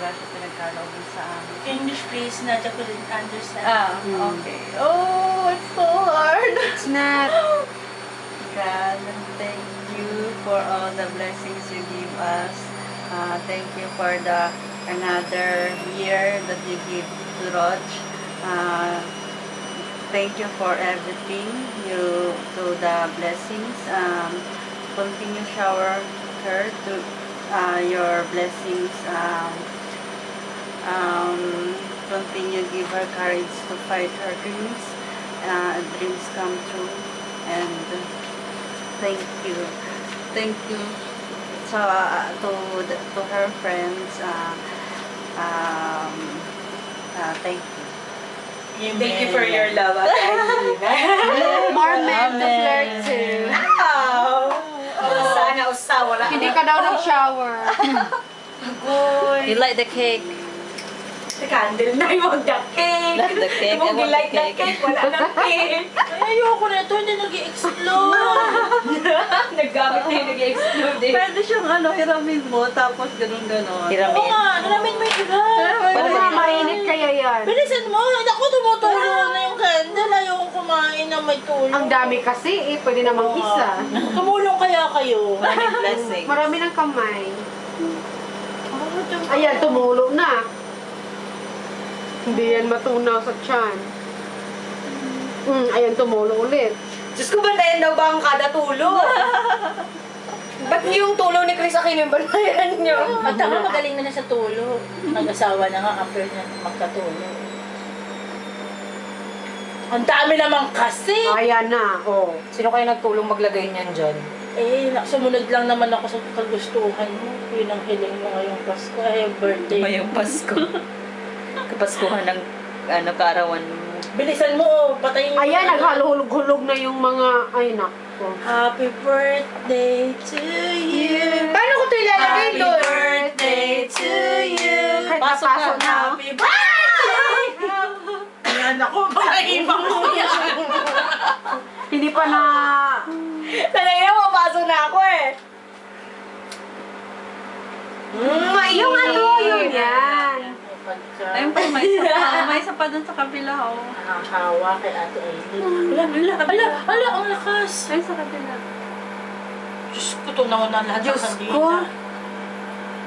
grasya pinagkalooban sa amin. English please, Nadia couldn't understand. Okay. Oh, it's so hard. It's not. God, thank you for all the blessings you give us. Thank you for the another year that you give to Rog. Thank you for everything, to the blessings. Continue shower her to your blessings. Continue give her courage to fight her dreams. Dreams come true. And thank you to her friends. Thank you. Thank you for your love, Ate Aileen. More men to flirt to. Wow! Sana usawa na. Hindi ka daw nag-shower. You like the cake? The candle na yung the cake. Like the cake. I Kung want like the the cake. cake, wala ng cake. Ay, ayoko na ito, hindi nag-i-explode. Naggamit na yung nag-explode eh. Pwede siyang hiramin mo, tapos ganun-ganon. Oo nga, nalamin mo yung hirap. Oo nga, mainit kaya yan. Bilisan mo, ako tumutulo na yung candle, ayoko kumain na may tulong. Ang dami kasi eh, pwede namang isa. Tumulong kaya kayo. Maraming blessings. Marami ng kamay. Oh, Ayan, tumulo na. Hindi yan matunaw sa tiyan. Ayan, tumulo ulit. Diyos ko, bantayan daw ba ang kada tulo? Ba't yung tulo ni Chris Aquino yung bantayan nyo? At ako magaling na sa tulo. Nag-asawa na nga after niya magkatulo. Ang dami naman kasi. Ayan na, oh. Sino kayo nagtulong maglagay niyan dyan? Eh, sumunod lang naman ako sa kagustuhan mo. Yun ang hiling mo ngayong Pasko. Ay, birthday. Ngayong Pasko. Kapaskuhan ng kaarawan mo. Bilisan mo, patayin mo. Ayan, naghalulog-hulog na yung mga, ay nako. Happy birthday to you. Paano ko ito ilalagay Happy doon? birthday to you. Kahit Pasok napasok na. na. Happy birthday. Ayan ako, pahimang ko yan. Hindi pa na, Talaga na, mapasok na ako eh. yung ano, yun yan. Ayun pa, may isa pa. May isa pa dun sa kabila, oh. Nakakawa kay Ate Aileen. Ala, ang lakas. Ay, sa kabila. Diyos ko, tunaw na lahat ng Diyos kandila. ko.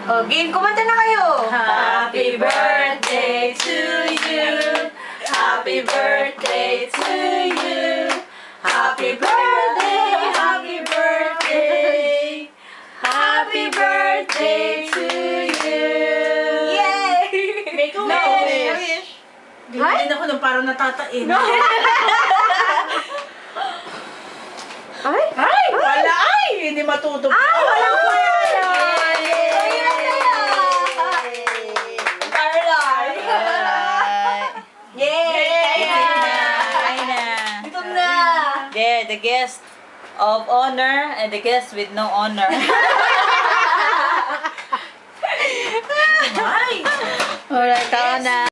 Oh, game, kumanta na kayo. Happy birthday to you. Happy birthday to you. Happy birthday, happy birthday. Happy birthday to you. Yay! Make a wish. Bigyan ako ng parang natatain. Ay, Ay, wala ay! Hindi matutupad. Ay, walang kwento! Caroline! Yay! Ay na. Dito na! There, the guest of honor and the guest with no honor. Ay! Alright, tao na.